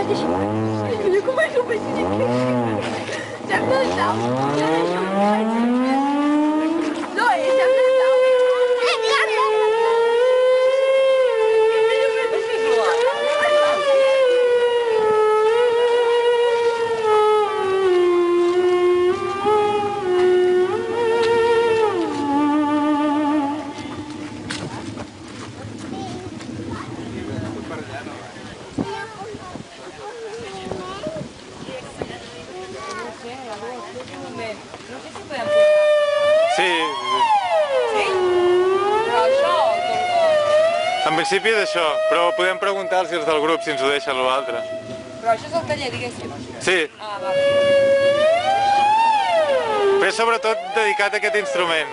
Eu començo a pensar que já não dá. Não, é já não dá. Sí. Sí? Però això o tot? En principi d'això, però podem preguntar si els del grup si ens ho deixen l'altre. Però això és el taller, diguéssim. Sí, Ah, vale. però és sobretot dedicat a aquest instrument.